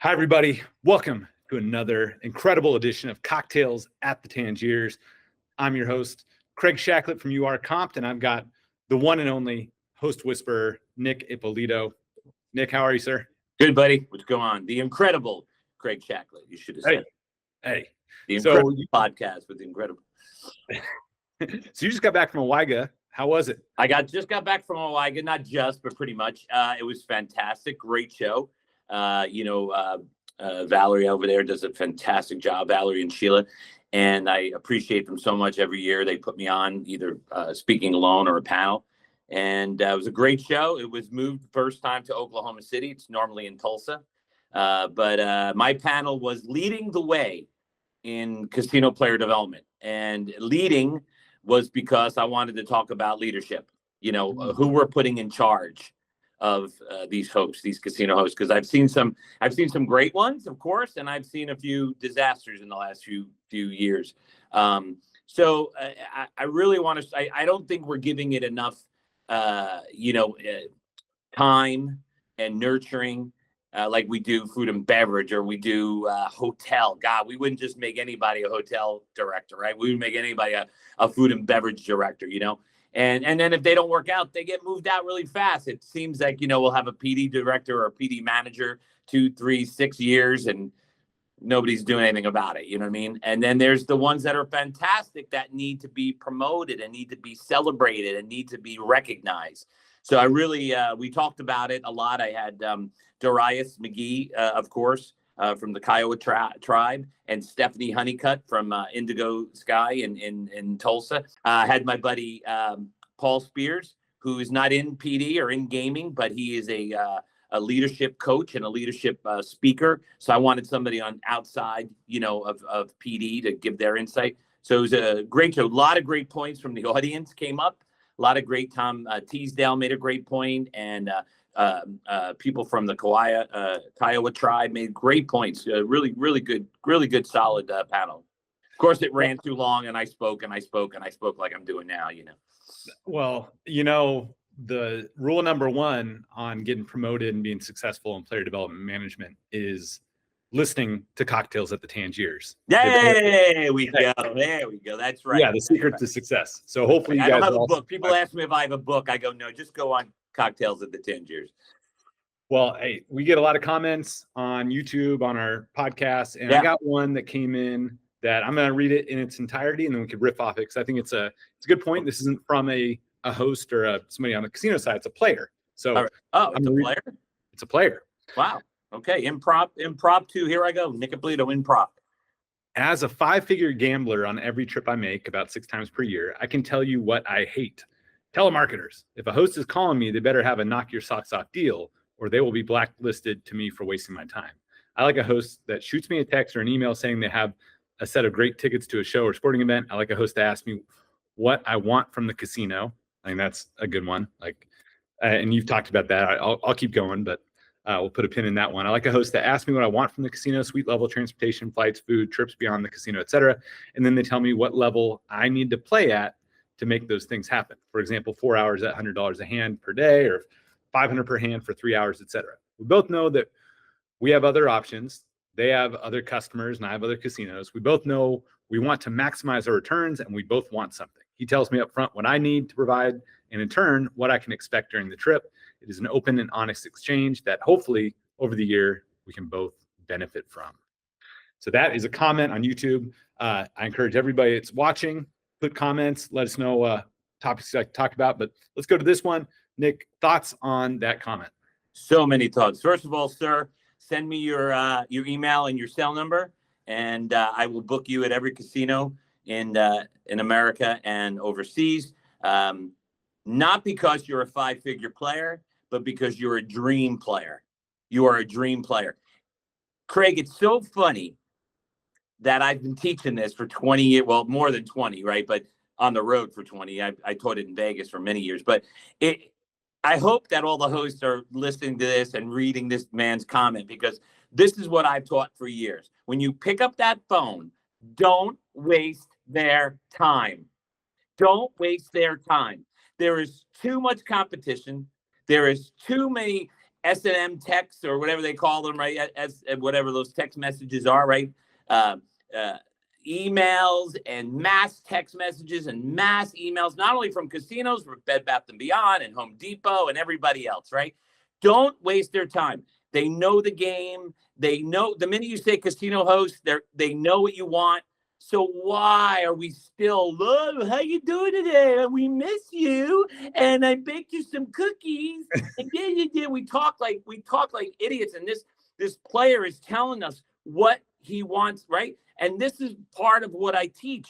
Hi, everybody. Welcome to another incredible edition of Cocktails at the Tangiers. I'm your host, Craig Shacklett from URComped, and I've got the one and only host whisperer, Nick Ippolito. Nick, how are you, sir? Good, buddy. What's going on? The incredible Craig Shacklett. You should have said. Hey. The incredible podcast with the incredible. So you just got back from Hawaii. How was it? I just got back from Hawaii, not just, but pretty much. It was fantastic. Great show. Valerie over there does a fantastic job, Valerie and Sheila, and I appreciate them so much. Every year they put me on either speaking alone or a panel, and it was a great show. It was moved the first time to Oklahoma City. It's normally in Tulsa, but my panel was leading the way in casino player development, and leading was because I wanted to talk about leadership, who we're putting in charge of these hosts, these casino hosts, because I've seen some great ones, of course, and I've seen a few disasters in the last few years. So I really want to. I don't think we're giving it enough, time and nurturing, like we do food and beverage, or we do hotel. God, we wouldn't just make anybody a hotel director, right? We would make anybody a food and beverage director, And then if they don't work out, they get moved out really fast. It seems like, we'll have a PD director or a PD manager 2, 3, 6 years, and nobody's doing anything about it. You know what I mean? And then there's the ones that are fantastic that need to be promoted and need to be celebrated and need to be recognized. So I really, we talked about it a lot. I had Darius McGee, of course, from the Kiowa tribe, and Stephanie Honeycutt from Indigo Sky in Tulsa. I had my buddy Paul Spears, who is not in PD or in gaming, but he is a leadership coach and a leadership speaker. So I wanted somebody on outside, of PD to give their insight. So it was a great show. A lot of great points from the audience came up. A lot of great. Tom Teasdale made a great point, and people from the Kiowa tribe made great points. Really good, solid panel. Of course, it ran too long, and I spoke like I'm doing now. Well, the rule number one on getting promoted and being successful in player development management is listening to Cocktails at the Tangiers. There we go. That's right. Yeah, the secret to success. So hopefully I don't have a book. People ask me if I have a book. I go, no, just go on Cocktails at the Tangiers. Well, hey, we get a lot of comments on YouTube, on our podcast, and I got one that came in that I'm going to read it in its entirety, and then we could riff off it, because I think it's a good point. This isn't from a host or somebody on the casino side. It's a player. So, it's a player? It's a player. Wow. Okay. Impromptu. Here I go. Nick Ippolito, improv. As a 5-figure gambler on every trip I make, about 6 times per year, I can tell you what I hate. Telemarketers. If a host is calling me, they better have a knock your socks off deal, or they will be blacklisted to me for wasting my time. I like a host that shoots me a text or an email saying they have a set of great tickets to a show or sporting event. I like a host to ask me what I want from the casino. I think that's a good one. And you've talked about that. I'll keep going, but we'll put a pin in that one. I like a host that asks me what I want from the casino: suite level, transportation, flights, food, trips beyond the casino, etc. And then they tell me what level I need to play at to make those things happen. For example, 4 hours at $100 a hand per day, or $500 per hand for 3 hours, etc. We both know that we have other options. They have other customers, and I have other casinos. We both know we want to maximize our returns, and we both want something. He tells me up front what I need to provide, and in turn, what I can expect during the trip. It is an open and honest exchange that hopefully over the year we can both benefit from. So that is a comment on YouTube. I encourage everybody that's watching, put comments, let us know topics you'd like to talk about. But let's go to this one. Nick, thoughts on that comment? So many thoughts. First of all, sir, send me your email and your cell number, and I will book you at every casino in America and overseas. Not because you're a 5-figure player, but because you're a dream player. You are a dream player. Craig, it's so funny that I've been teaching this for 20 years, well, more than 20, right? But on the road for 20. I taught it in Vegas for many years. But I hope that all the hosts are listening to this and reading this man's comment, because this is what I've taught for years. When you pick up that phone, don't waste their time. Don't waste their time. There is too much competition. There is too many S&M texts or whatever they call them, right? As whatever those text messages are, right? Emails and mass text messages and mass emails, not only from casinos, but Bed Bath & Beyond and Home Depot and everybody else, right? Don't waste their time. They know the game. They know the minute you say casino host, they know what you want. So why are we still, love, how you doing today? We miss you. And I baked you some cookies. And we talk like idiots. And this player is telling us what he wants, right? And this is part of what I teach.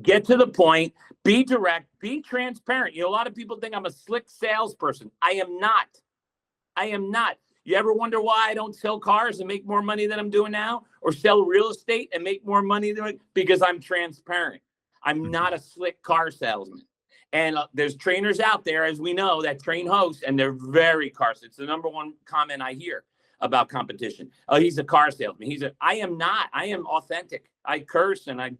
Get to the point, be direct, be transparent. A lot of people think I'm a slick salesperson. I am not. You ever wonder why I don't sell cars and make more money than I'm doing now, or sell real estate and make more money because I'm transparent. I'm not a slick car salesman. And there's trainers out there, as we know, that train hosts, and they're very car. It's the number one comment I hear about competition. Oh, he's a car salesman. I am not. I am authentic. I curse and I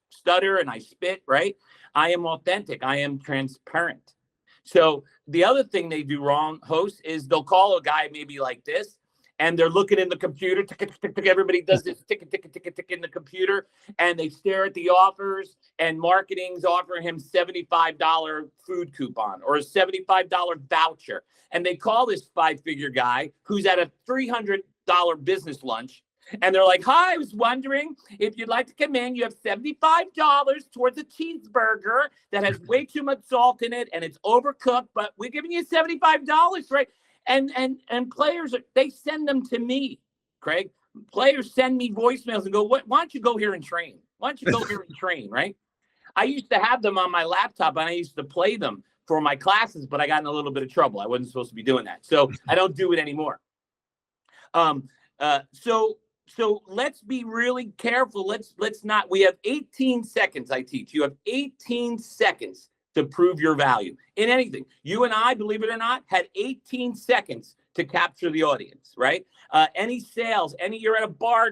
stutter and I spit, right? I am authentic. I am transparent. So the other thing they do wrong, hosts, is they'll call a guy maybe like this, and they're looking in the computer. Tick, tick, tick, everybody does this tick, tick, tick, tick in the computer, and they stare at the offers, and marketing's offering him $75 food coupon or a $75 voucher. And they call this 5-figure guy who's at a $300 business lunch. And they're like, hi, I was wondering if you'd like to come in. You have $75 towards a cheeseburger that has way too much salt in it and it's overcooked, but we're giving you $75, right? And players, they send them to me, Craig. Players send me voicemails and go, why don't you go here and train? Why don't you go here and train, right? I used to have them on my laptop and I used to play them for my classes, but I got in a little bit of trouble. I wasn't supposed to be doing that. So I don't do it anymore. So let's be really careful. Let's not. We have 18 seconds. I teach. You have 18 seconds to prove your value in anything. You and I, believe it or not, had 18 seconds to capture the audience, right? Any sales, you're at a bar,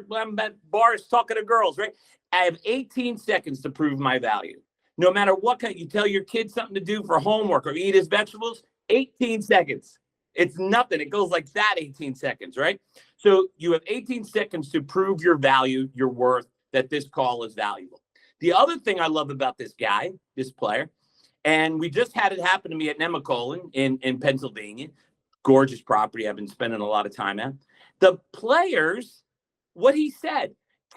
bars talking to girls, right? I have 18 seconds to prove my value. No matter what you tell your kid something to do for homework or eat his vegetables, 18 seconds. It's nothing. It goes like that, 18 seconds, right? So you have 18 seconds to prove your value, your worth, that this call is valuable. The other thing I love about this guy, this player, and we just had it happen to me at Nemacolin in Pennsylvania, gorgeous property I've been spending a lot of time at. The players, what he said,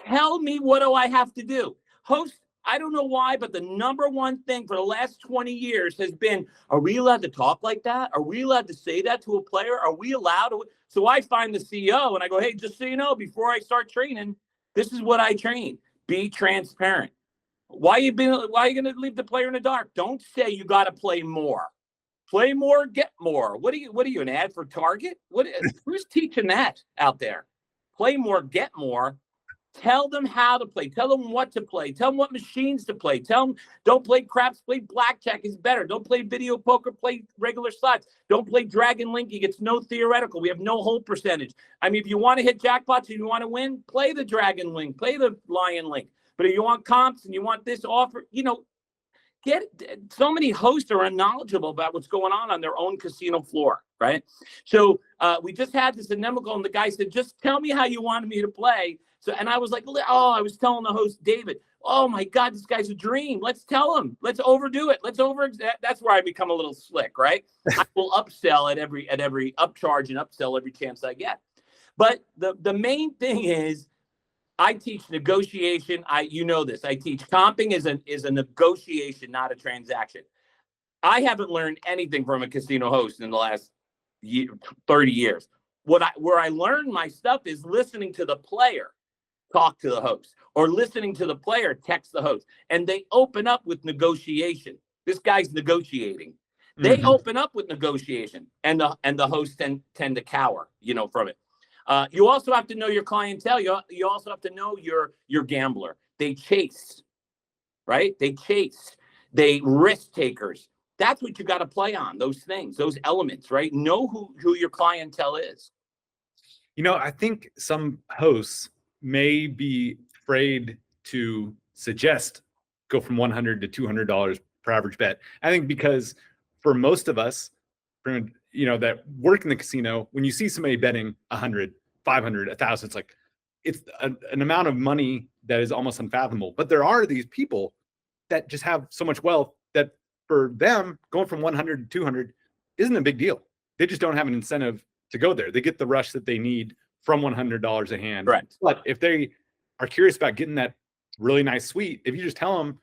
tell me what do I have to do? Host, I don't know why, but the number one thing for the last 20 years has been, are we allowed to talk like that? Are we allowed to say that to a player? Are we allowed to? So I find the CEO and I go, hey, just so you know, before I start training, this is what I train. Be transparent. Why are you going to leave the player in the dark? Don't say you got to play more. Play more, get more. What are you, an ad for Target? Who's teaching that out there? Play more, get more. Tell them how to play. Tell them what to play. Tell them what machines to play. Tell them don't play craps. Play blackjack is better. Don't play video poker. Play regular slots. Don't play Dragon Link. He gets no theoretical. We have no hold percentage. I mean, if you want to hit jackpots and you want to win, play the Dragon Link. Play the Lion Link. But if you want comps and you want this offer, so many hosts are unknowledgeable about what's going on their own casino floor, right? So we just had this inimical, and the guy said, just tell me how you wanted me to play. So, and I was like, I was telling the host, David, oh my God, this guy's a dream. Let's tell him. Let's overdo it. That's where I become a little slick, right? I will upsell at every upcharge and upsell every chance I get. But the main thing is, I teach negotiation. You know this. I teach comping is a negotiation, not a transaction. I haven't learned anything from a casino host in the last 30 years. Where I learned my stuff is listening to the player talk to the host, or listening to the player text the host, and they open up with negotiation. This guy's negotiating. They open up with negotiation, and the hosts tend to cower, from it. You also have to know your clientele. You also have to know your gambler. They chase, right? They risk takers. That's what you got to play on, those things, those elements, right? Know who your clientele is. I think some hosts may be afraid to suggest go from $100 to $200 per average bet. I think because for most of us, that work in the casino, when you see somebody betting 100, 500, 1,000, it's like, it's an amount of money that is almost unfathomable. But there are these people that just have so much wealth that for them, going from 100 to 200 isn't a big deal. They just don't have an incentive to go there. They get the rush that they need from $100 a hand. Correct. But if they are curious about getting that really nice suite, if you just tell them,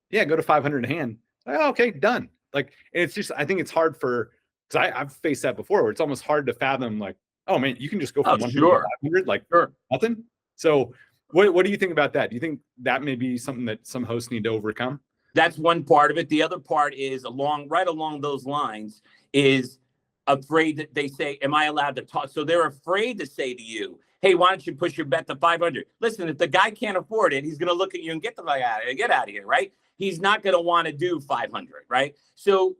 yeah, go to 500 a hand, like, oh, okay, done. Like, and it's just, I think it's hard because I've faced that before, where it's almost hard to fathom, like, oh man, you can just go from 100 to 500, like nothing. So what do you think about that? Do you think that may be something that some hosts need to overcome? That's one part of it. The other part is right along those lines is afraid that they say, am I allowed to talk? So they're afraid to say to you, hey, why don't you push your bet to 500? Listen, if the guy can't afford it, he's going to look at you and get out of here, right? He's not going to want to do 500, right? So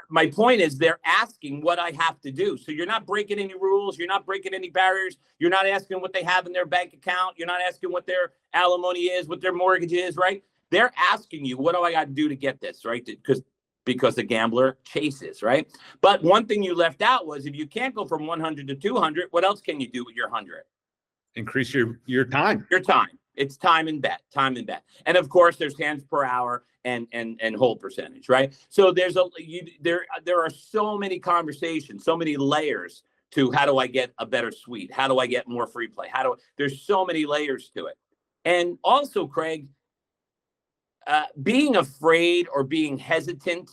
my point is they're asking what I have to do. So you're not breaking any rules. You're not breaking any barriers. You're not asking what they have in their bank account. You're not asking what their alimony is, what their mortgage is, right? They're asking you, what do I got to do to get this, right? Because the gambler chases, right? But one thing you left out was, if you can't go from 100 to 200, what else can you do with your 100? Increase your time. Your time. It's time and bet. And of course, there's hands per hour and hold percentage, right? So there are so many conversations, so many layers to how do I get a better suite? How do I get more free play? There's so many layers to it. And also, Craig, being afraid or being hesitant,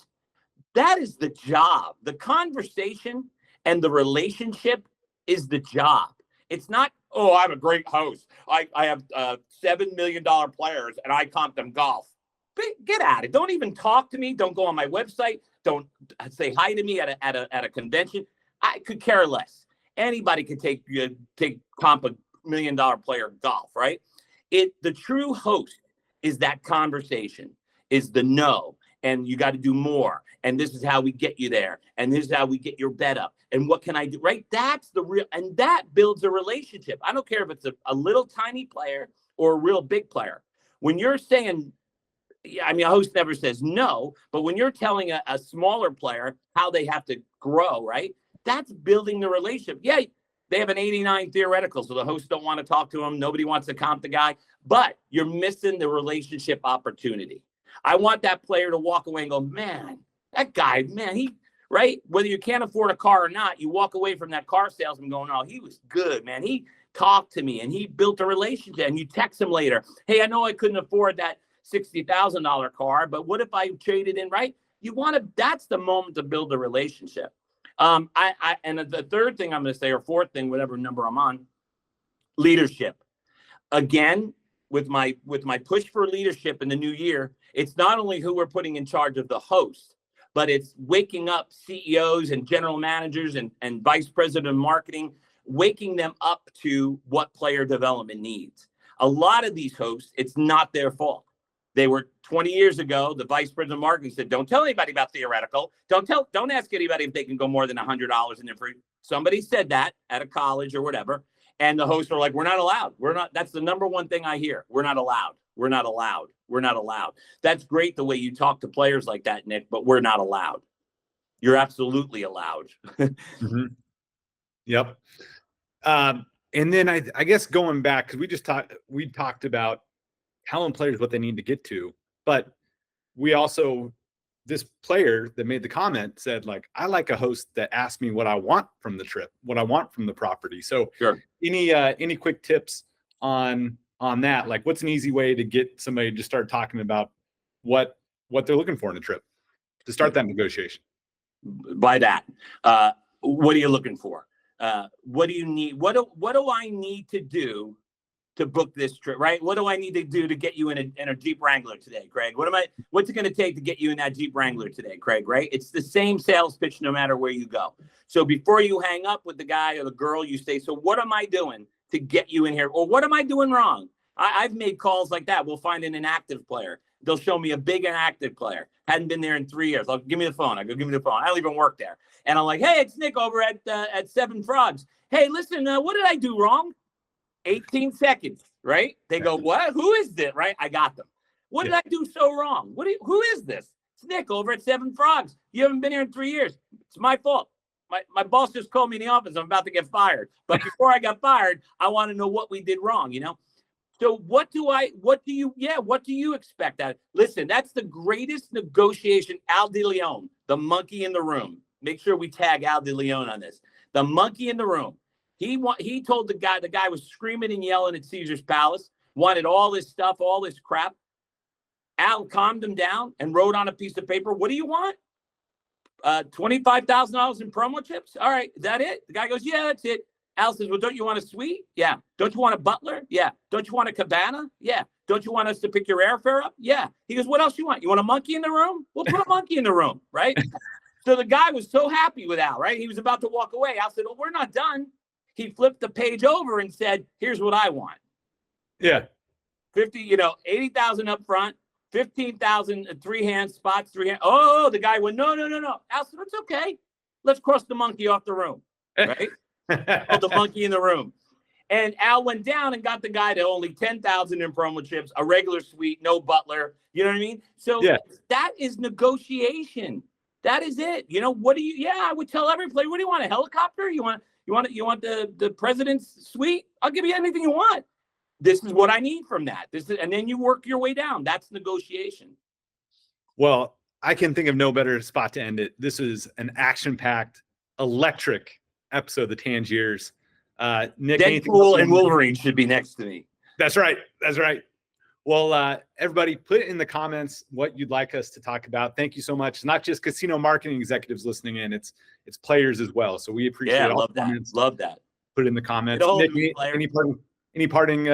that is the job. The conversation and the relationship is the job. It's not, oh, I'm a great host. I have $7 million players and I comp them golf. Get at it. Don't even talk to me. Don't go on my website. Don't say hi to me at a convention. I could care less. Anybody could take comp $1 million player golf, right? The true host is that conversation, is the no, and you got to do more, and this is how we get you there, and this is how we get your bet up, and what can I do, right? That's the real, and that builds a relationship. I don't care if it's a little tiny player or a real big player. When you're saying, I mean, a host never says no, but when you're telling a smaller player how they have to grow, right? That's building the relationship. Yeah, they have an 89 theoretical, so the hosts don't want to talk to him. Nobody wants to comp the guy, but you're missing the relationship opportunity. I want that player to walk away and go, man, that guy, man, right? Whether you can't afford a car or not, you walk away from that car salesman going, oh, he was good, man. He talked to me and he built a relationship, and you text him later. Hey, I know I couldn't afford that $60,000 car, but what if I traded in, right? That's the moment to build a relationship. And the third thing I'm going to say, or fourth thing, whatever number I'm on, leadership. Again, with my push for leadership in the new year, it's not only who we're putting in charge of the host, but it's waking up CEOs and general managers and vice president of marketing, waking them up to what player development needs. A lot of these hosts, it's not their fault. They were 20 years ago, the vice president of marketing said, don't tell anybody about theoretical. Don't ask anybody if they can go more than $100 in their free. Somebody said that at a college or whatever. And the hosts are like, we're not allowed. That's the number one thing I hear. We're not allowed. We're not allowed. We're not allowed. That's great the way you talk to players like that, Nick, but we're not allowed. You're absolutely allowed. Mm-hmm. Yep. And then I guess going back, because we talked about telling players what they need to get to, but we also, this player that made the comment said, like, I like a host that asks me what I want from the trip, what I want from the property. So sure. Any quick tips on that? Like, what's an easy way to get somebody to start talking about what they're looking for in a trip to start that negotiation? By that, what are you looking for? What do you need? What do I need to do to book this trip, right? What do I need to do to get you in a Jeep Wrangler today, Craig? What's it going to take to get you in that Jeep Wrangler today, Craig, right? It's the same sales pitch no matter where you go. So before you hang up with the guy or the girl, you say, so what am I doing to get you in here? Or what am I doing wrong? I've made calls like that. We'll find an inactive player. They'll show me a big inactive player. Hadn't been there in 3 years. Give me the phone. I go, give me the phone. I don't even work there. And I'm like, hey, it's Nick over at Seven Frogs. Hey, listen, what did I do wrong? 18 seconds, right? They go, what? Who is this? Right? I got them. What did I do so wrong? Who is this? It's Nick over at Seven Frogs. You haven't been here in 3 years. It's my fault. my boss just called me in the office. I'm about to get fired. But before I got fired, I want to know what we did wrong, you know? So what do you expect? Listen, that's the greatest negotiation. Al DeLeon, the monkey in the room. Make sure we tag Al DeLeon on this. The monkey in the room. He told the guy was screaming and yelling at Caesar's Palace, wanted all this stuff, all this crap. Al calmed him down and wrote on a piece of paper, what do you want? $25,000 in promo chips? All right, is that it? The guy goes, yeah, that's it. Al says, well, don't you want a suite? Yeah. Don't you want a butler? Yeah. Don't you want a cabana? Yeah. Don't you want us to pick your airfare up? Yeah. He goes, what else you want? You want a monkey in the room? We'll put a monkey in the room, right? So the guy was so happy with Al, right? He was about to walk away. Al said, well, we're not done. He flipped the page over and said, here's what I want. Yeah. 80,000 up front, 15,000 3-hand spots, 3-hand. Oh, the guy went, no. Al said, it's okay. Let's cross the monkey off the room, right? The monkey in the room. And Al went down and got the guy to only 10,000 in promo chips, a regular suite, no butler. You know what I mean? So that is negotiation. That is it. You know, I would tell every player, what do you want? A helicopter? You want the president's suite? I'll give you anything you want. This is what I need from that. And then you work your way down. That's negotiation. Well, I can think of no better spot to end it. This is an action-packed, electric episode of the Tangiers. Nick, Deadpool and Wolverine should be next to me. That's right. Well, everybody, put in the comments what you'd like us to talk about. Thank you so much. It's not just casino marketing executives listening in; it's players as well. So we appreciate all the comments. Love that. Put it in the comments. Nick, any parting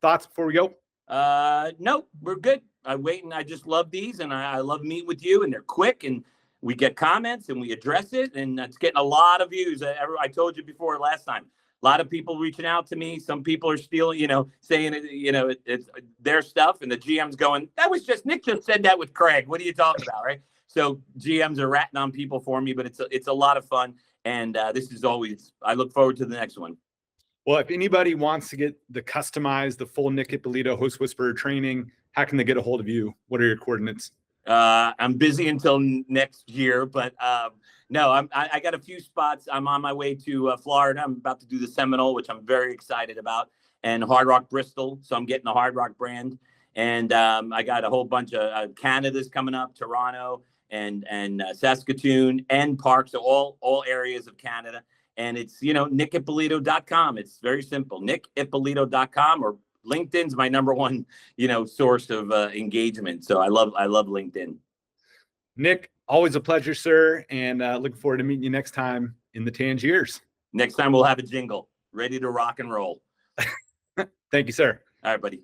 thoughts before we go? No, we're good. I just love these, and I love meeting with you. And they're quick, and we get comments, and we address it, and it's getting a lot of views. I told you before last time. A lot of people reaching out to me. Some people are stealing, saying it's their stuff, and the GM's going, that was just Nick just said that with Craig. What are you talking about, right? So GMs are ratting on people for me, but it's a lot of fun, and this is always. I look forward to the next one. Well, if anybody wants to get the full Nick Ippolito Host Whisperer training, how can they get a hold of you? What are your coordinates? I'm busy until next year, but no, I got a few spots. I'm on my way to Florida. I'm about to do the Seminole, which I'm very excited about, and Hard Rock Bristol. So I'm getting the Hard Rock brand, and I got a whole bunch of Canada's coming up, Toronto and Saskatoon and Park. So all areas of Canada. And it's, nickippolito.com. It's very simple. nickippolito.com, or LinkedIn's my number one, source of engagement. So I love LinkedIn. Nick, always a pleasure, sir. And looking forward to meeting you next time in the Tangiers. Next time we'll have a jingle ready to rock and roll. Thank you, sir. All right, buddy.